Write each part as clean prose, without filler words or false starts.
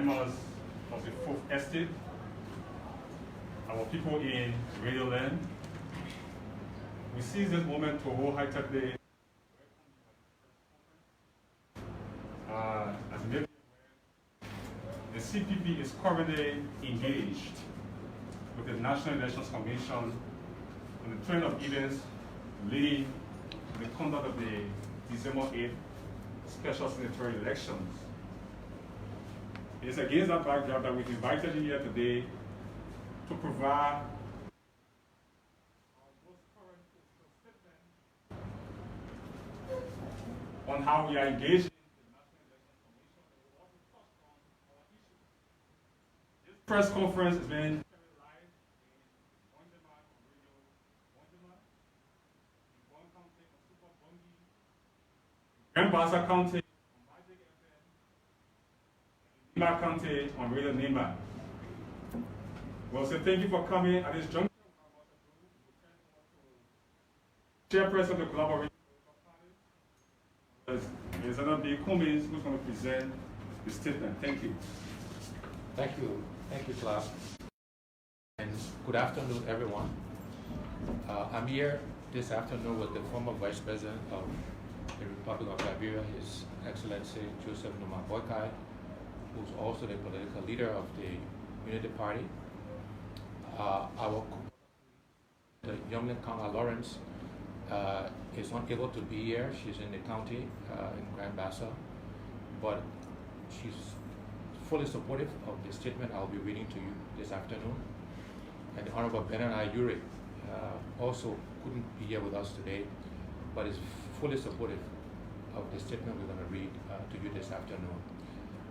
members of the Fourth Estate, our people in Radio Land. We seize this moment to hold high-tech day. As you may be aware, the CPP is currently engaged with the National Elections Commission on the trend of events leading to the conduct of the December 8th special senatorial elections. It is against that backdrop that we've invited you here today to provide our most current statement on how we are engaging with the National Elections Commission, and we also touch on our issues. This press conference has been carried live in Monsterrado on Radio Monsterrado, in Bon County on Super Bungie, in Grand County on Magic FM, and in Nima County on Radio Nima. Well, so thank you for coming at this juncture. Chairperson of the Collaborating Party, Ms. Anna B. Cummins, who's going to present the statement. Thank you. Thank you. Thank you, Clark. And good afternoon, everyone. I'm here this afternoon with the former Vice President of the Republic of Liberia, His Excellency Joseph Numa Boykai, who's also the political leader of the Unity Party. The Yomlin Kanga Lawrence is unable to be here. She's in the county in Grand Bassa, but she's fully supportive of the statement I'll be reading to you this afternoon. And the Honorable Benani Yuri also couldn't be here with us today, but is fully supportive of the statement we're going to read to you this afternoon.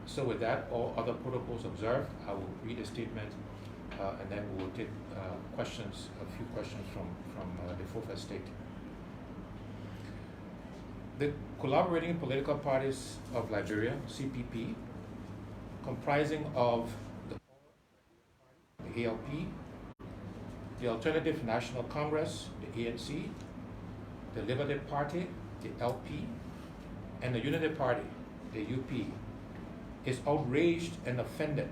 So with that, all other protocols observed, I will read a statement and then we will take questions, a few questions from the Fourth Estate. The Collaborating Political Parties of Liberia, CPP, comprising of the ALP, the Alternative National Congress, the ANC, the Liberty Party, the LP, and the Unity Party, the UP, is outraged and offended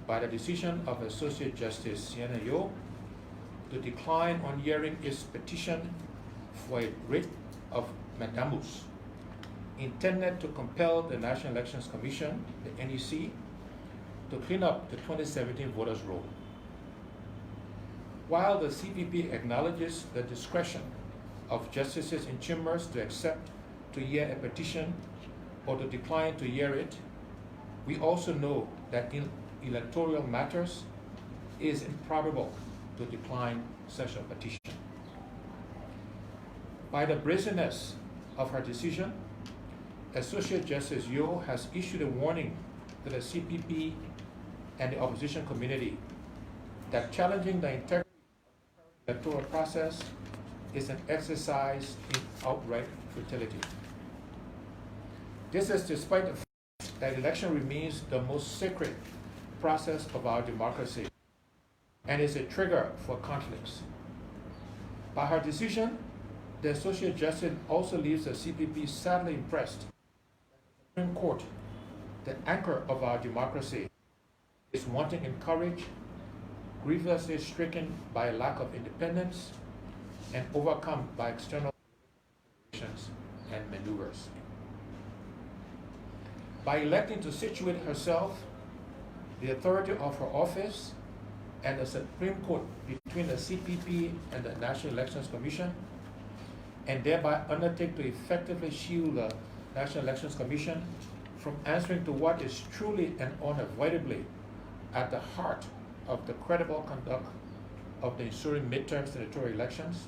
by the decision of Associate Justice Sienna Yo to decline on hearing its petition for a writ of mandamus intended to compel the National Elections Commission, the NEC, to clean up the 2017 voters' roll. While the CPP acknowledges the discretion of justices in chambers to accept to hear a petition or to decline to hear it, we also know that in electoral matters it is improbable to decline such a petition. By the brazenness of her decision, Associate Justice Yo has issued a warning to the CPP and the opposition community that challenging the integrity of the electoral process is an exercise in outright futility. This is despite the fact that election remains the most sacred process of our democracy and is a trigger for conflicts. By her decision, the Associate Justice also leaves the CPP sadly impressed that the Supreme Court, the anchor of our democracy, is wanting in courage, grievously stricken by a lack of independence, and overcome by external considerations and maneuvers. By electing to situate herself, the authority of her office, and the Supreme Court between the CPP and the National Elections Commission, and thereby undertake to effectively shield the National Elections Commission from answering to what is truly and unavoidably at the heart of the credible conduct of the ensuing midterm senatorial elections.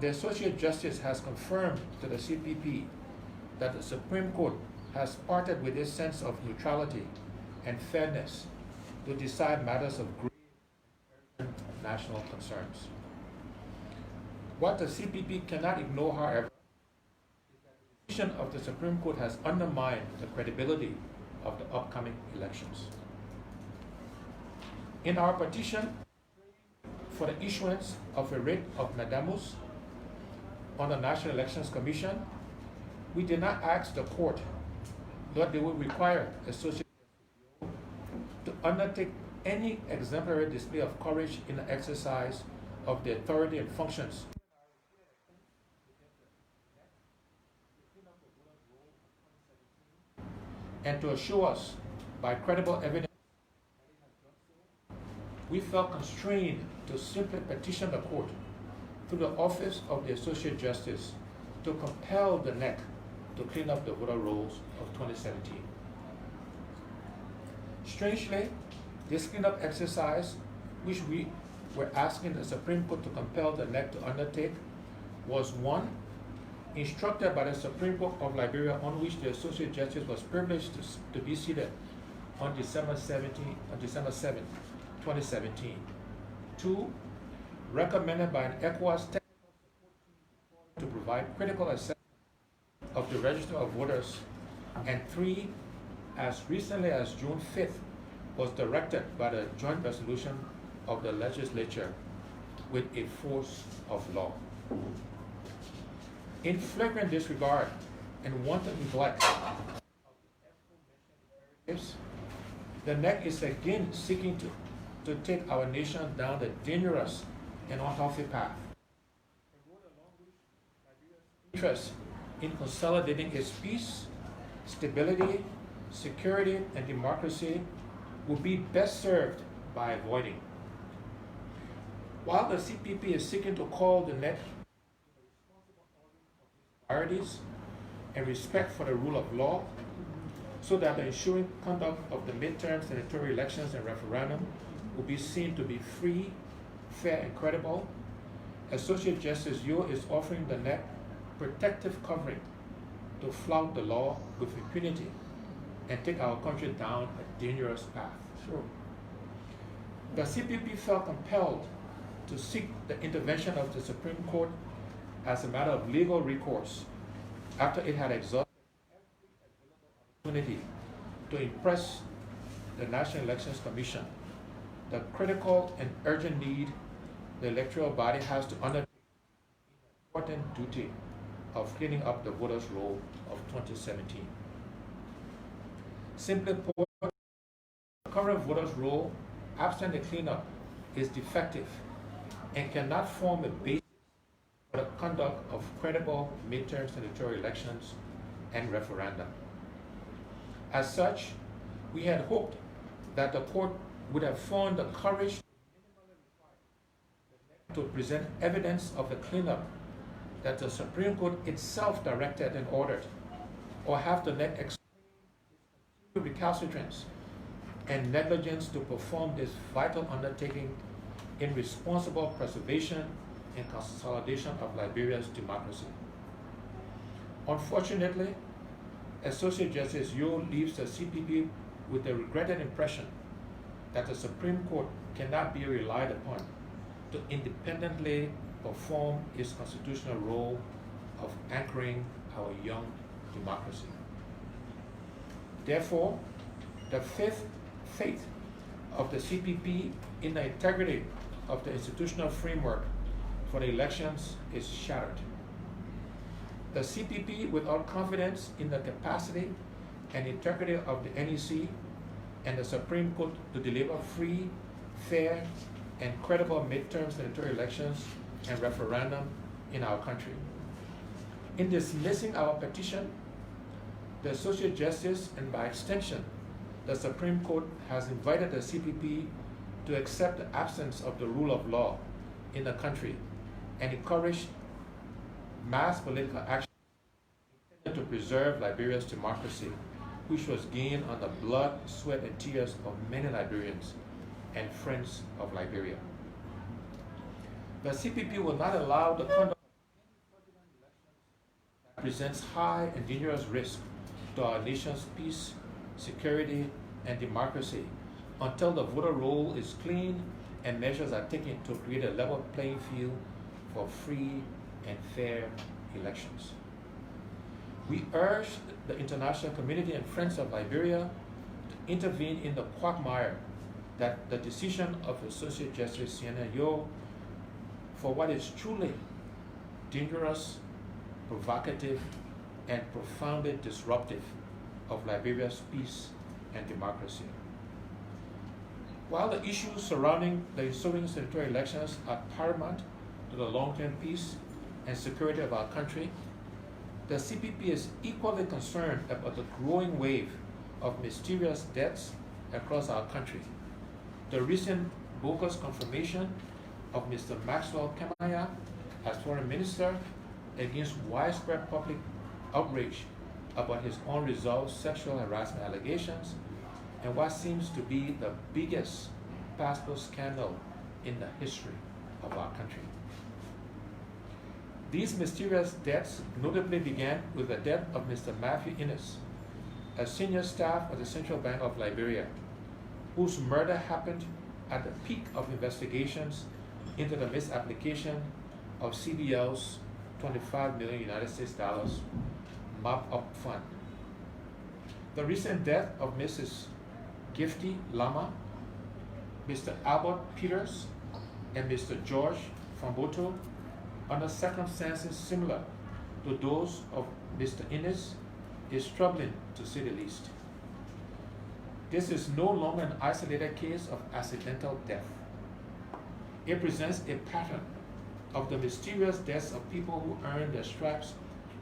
The Associate Justice has confirmed to the CPP that the Supreme Court has parted with its sense of neutrality and fairness to decide matters of grave and urgent national concerns. What the CPP cannot ignore, however, is that the decision of the Supreme Court has undermined the credibility of the upcoming elections. In our petition for the issuance of a writ of mandamus on the National Elections Commission, we did not ask the court that they would require Associate undertake any exemplary display of courage in the exercise of the authority and functions and to assure us by credible evidence, we felt constrained to simply petition the court through the office of the Associate Justice to compel the NEC to clean up the voter rolls of 2017. Strangely, this cleanup exercise, which we were asking the Supreme Court to compel the NEC to undertake, was one instructed by the Supreme Court of Liberia, on which the Associate Justice was privileged to be seated on December 7, 2017. Two, recommended by an ECOWAS technical support team to provide critical assessment of the register of voters. And three, as recently as June 5th, was directed by the joint resolution of the legislature with a force of law. In flagrant disregard and wanton neglect of the aforementioned imperatives, the NEC is again seeking to take our nation down the dangerous and unhealthy path. A road along which Liberia's interest in consolidating its peace, stability, security, and democracy would be best served by avoiding. While the CPP is seeking to call the NEC priorities and respect for the rule of law, so that the ensuing conduct of the midterm senatorial elections and referendum will be seen to be free, fair, and credible, Associate Justice Yo is offering the NEC protective covering to flout the law with impunity and take our country down a dangerous path. Sure. The CPP felt compelled to seek the intervention of the Supreme Court as a matter of legal recourse after it had exhausted every available opportunity to impress the National Elections Commission the critical and urgent need the electoral body has to undertake the important duty of cleaning up the voters' roll of 2017. Simply put, the current voters' roll, absent the cleanup, is defective and cannot form a basis for the conduct of credible midterm senatorial elections and referenda. As such, we had hoped that the court would have found the courage to present evidence of the cleanup that the Supreme Court itself directed and ordered, or have the NEC explain its recalcitrance and negligence to perform this vital undertaking in responsible preservation and consolidation of Liberia's democracy. Unfortunately, Associate Justice Yo leaves the CPP with the regretted impression that the Supreme Court cannot be relied upon to independently perform its constitutional role of anchoring our young democracy. Therefore, the faith of the CPP in the integrity of the institutional framework for the elections is shattered. The CPP, without confidence in the capacity and integrity of the NEC and the Supreme Court to deliver free, fair, and credible midterm senatorial elections and referendum in our country. In dismissing our petition, the Associate Justice, and by extension, the Supreme Court, has invited the CPP to accept the absence of the rule of law in the country and encourage mass political action intended to preserve Liberia's democracy, which was gained on the blood, sweat, and tears of many Liberians and friends of Liberia. The CPP will not allow the conduct of any fraudulent elections that presents high and dangerous risk to our nation's peace, security, and democracy until the voter roll is clean and measures are taken to create a level playing field for free and fair elections. We urge the international community and friends of Liberia to intervene in the quagmire that the decision of Associate Justice Sienna Yo for what is truly dangerous, provocative, and profoundly disruptive of Liberia's peace and democracy. While the issues surrounding the ensuing senatorial elections are paramount to the long-term peace and security of our country, the CPP is equally concerned about the growing wave of mysterious deaths across our country. The recent bogus confirmation of Mr. Maxwell Kamaya as Foreign Minister against widespread public outrage about his unresolved sexual harassment allegations and what seems to be the biggest passport scandal in the history of our country. These mysterious deaths notably began with the death of Mr. Matthew Innes, a senior staff of the Central Bank of Liberia, whose murder happened at the peak of investigations into the misapplication of CBL's 25 million United States dollars mop-up fund. The recent death of Mrs. Gifty Lama, Mr. Albert Peters, and Mr. George Famboto, under circumstances similar to those of Mr. Innes, is troubling to say the least. This is no longer an isolated case of accidental death. It presents a pattern of the mysterious deaths of people who earn their stripes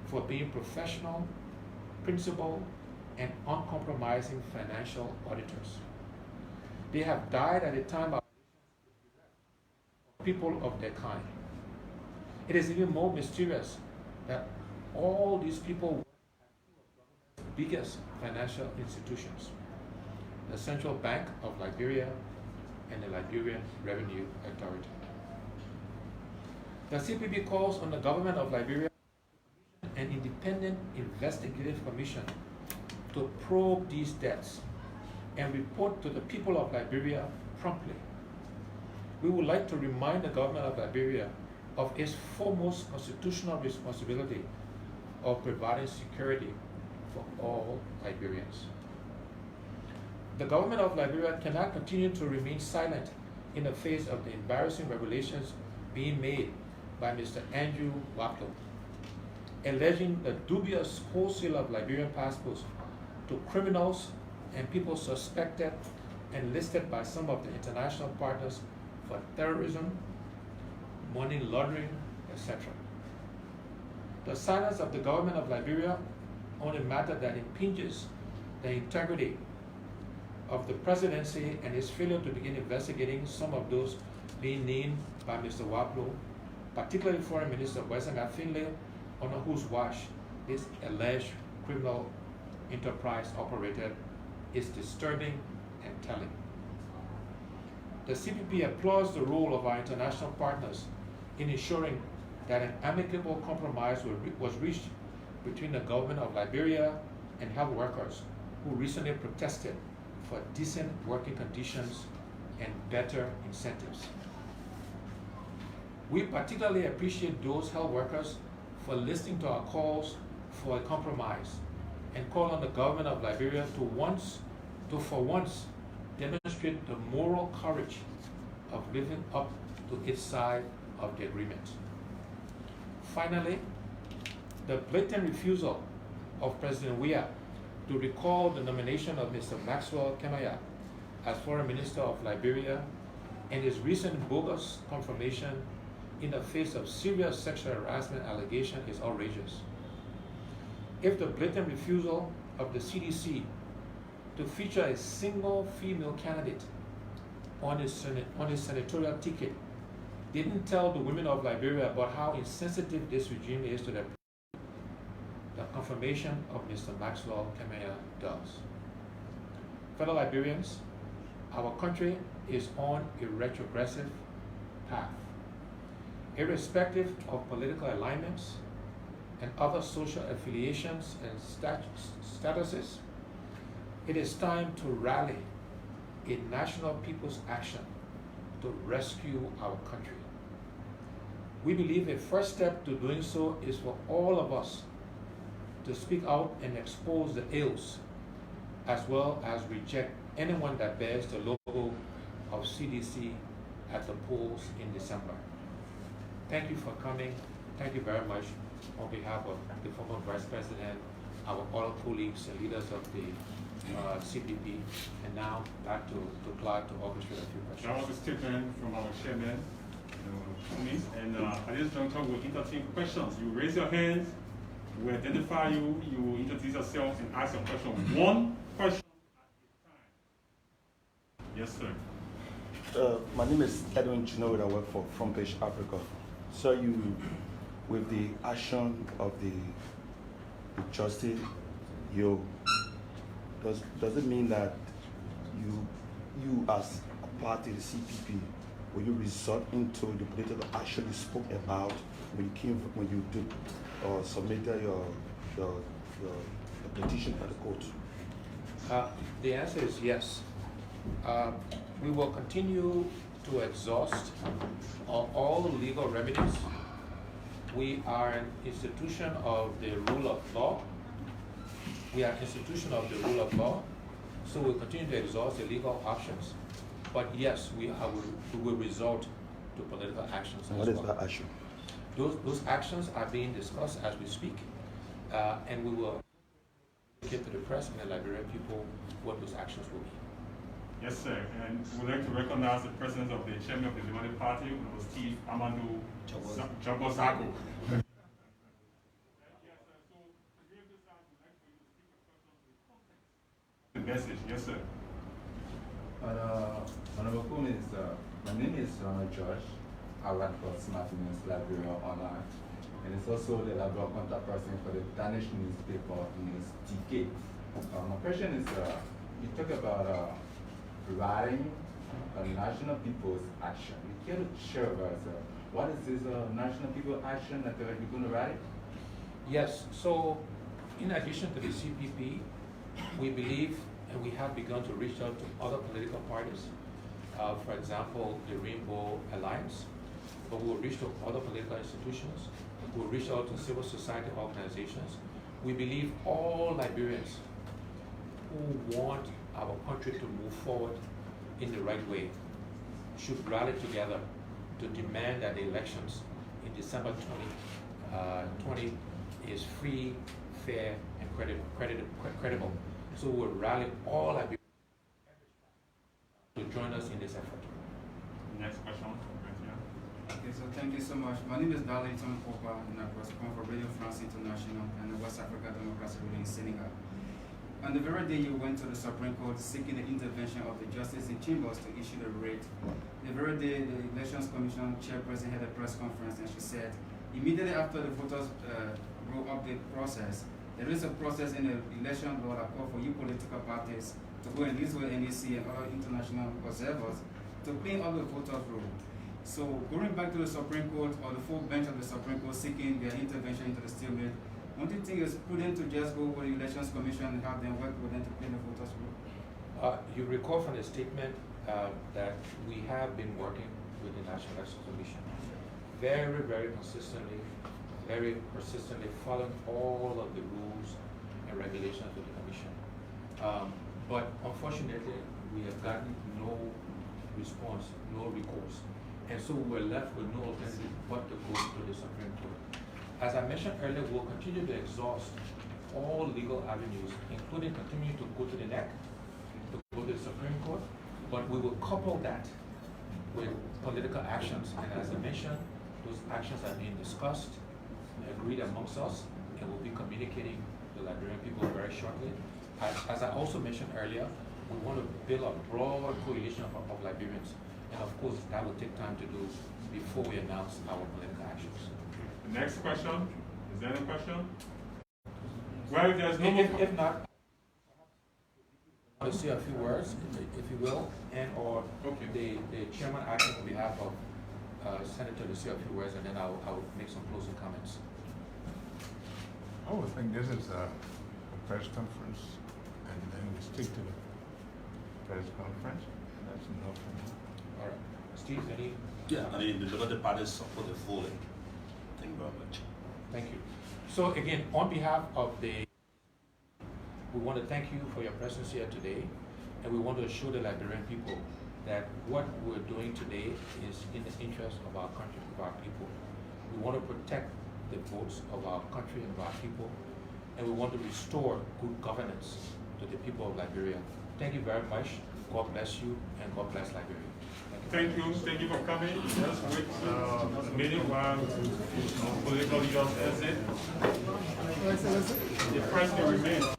for being professional, principled, and uncompromising financial auditors. They have died at a time of people of their kind. It is even more mysterious that all these people work at two of the biggest financial institutions, the Central Bank of Liberia and the Liberian Revenue Authority. The CPP calls on the government of Liberia an independent investigative commission to probe these debts and report to the people of Liberia promptly. We would like to remind the government of Liberia of its foremost constitutional responsibility of providing security for all Liberians. The government of Liberia cannot continue to remain silent in the face of the embarrassing revelations being made by Mr. Andrew Waplo, alleging the dubious wholesale of Liberian passports to criminals and people suspected and listed by some of the international partners for terrorism, money laundering, etc. The silence of the government of Liberia on a matter that impinges the integrity of the presidency and its failure to begin investigating some of those being named by Mr. Waplo, particularly Foreign Minister Wesley Finlay, under whose watch this alleged criminal enterprise operated, is disturbing and telling. The CPP applauds the role of our international partners in ensuring that an amicable compromise was reached between the government of Liberia and health workers who recently protested for decent working conditions and better incentives. We particularly appreciate those health workers for listening to our calls for a compromise and call on the government of Liberia to for once demonstrate the moral courage of living up to its side of the agreement. Finally, the blatant refusal of President Weah to recall the nomination of Mr. Maxwell Kamaya as Foreign Minister of Liberia and his recent bogus confirmation in the face of serious sexual harassment allegation is outrageous. If the blatant refusal of the CDC to feature a single female candidate on his senatorial ticket didn't tell the women of Liberia about how insensitive this regime is to the confirmation of Mr. Maxwell Kamaya does. Fellow Liberians, our country is on a retrogressive path. Irrespective of political alignments and other social affiliations and statuses, it is time to rally a national people's action to rescue our country. We believe a first step to doing so is for all of us to speak out and expose the ills, as well as reject anyone that bears the logo of CDC at the polls in December. Thank you for coming. Thank you very much on behalf of the former Vice President, our other colleagues and leaders of the CPP, and now back to Clark to orchestrate a few That questions. was a statement from our chairman, Tony. And at this juncture, we'll entertain questions. You raise your hands, we identify you, you introduce yourself and ask your question. One question at a time. Yes, sir. My name is Edwin Chinowit. I work for Front Page Africa. So you, with the action of the justice, does it mean that you as a party, the CPP, will you resort into the political action you spoke about when you did submitted your petition at the court? The answer is yes. We will continue to exhaust all legal remedies. We are an institution of the rule of law. We are an institution of the rule of law, so we'll continue to exhaust the legal options. But yes, we will resort to political actions as well. What is that action? Those actions are being discussed as we speak, and we will communicate to the press and the Liberian people what those actions will be. Yes, sir. And we'd like to recognize the presence of the chairman of the Democratic Party, Steve Amadou Jabozako. The message, yes, sir. Honorable Kunis, my name is George. I run for Smart News Liberia Online, and it's also the Liberia contact person for the Danish newspaper News TK. My question is, you talk about writing a national people's action. You can share with us what is this national people action that you're going to write? Yes, so in addition to the CPP, we believe and we have begun to reach out to other political parties. For example, the Rainbow Alliance, but we will reach to other political institutions. We will reach out to civil society organizations. We believe all Liberians who want our country to move forward in the right way should rally together to demand that the elections in December 2020 is free, fair, and credible. So we'll rally all Liberians to join us in this effort. Next question. Okay, so thank you so much. My name is Darius, and I correspond for Radio France International and the West Africa Democracy Radio in Senegal. On the very day you went to the Supreme Court seeking the intervention of the Justice in Chambers to issue the writ, the very day the Elections Commission chairperson had a press conference and she said, immediately after the voters roll up the process, there is a process in the election law that calls for you political parties to go and list with NEC and other international observers to clean up the voters' roll. So going back to the Supreme Court or the full bench of the Supreme Court seeking their intervention into the stalemate, don't you think it's prudent to just go with the Elections Commission and have them work with them to clean the voters' roll? You recall from the statement that we have been working with the National Elections Commission very, very consistently, very persistently, following all of the rules and regulations of the Commission. But unfortunately, we have gotten no response, no recourse. And so we're left with no alternative but to go to the Supreme Court. As I mentioned earlier, we'll continue to exhaust all legal avenues, including continuing to go to the NEC, to go to the Supreme Court, but we will couple that with political actions. And as I mentioned, those actions are being discussed and agreed amongst us, and we'll be communicating to the Liberian people very shortly. As I also mentioned earlier, we want to build a broad coalition of Liberians. And of course, that will take time to do before we announce our political actions. The next question. Is there any question? Well, if there's no more. If not, I'll say a few words, if you will, and or the chairman acting on behalf of Senator to say a few words, and then I'll make some closing comments. I would think this is a press conference, and then we stick to the press conference, and that's enough for me. All right. Steve, any? Yeah, I mean, the Democratic Party support the full. Thank you very much. Thank you. So again, on behalf of we want to thank you for your presence here today, and we want to assure the Liberian people that what we're doing today is in the interest of our country, of our people. We want to protect the votes of our country and of our people, and we want to restore good governance to the people of Liberia. Thank you very much. God bless you, and God bless Liberia. Thank you for coming. Let's wait the meeting while political leaders exit. The press can remain.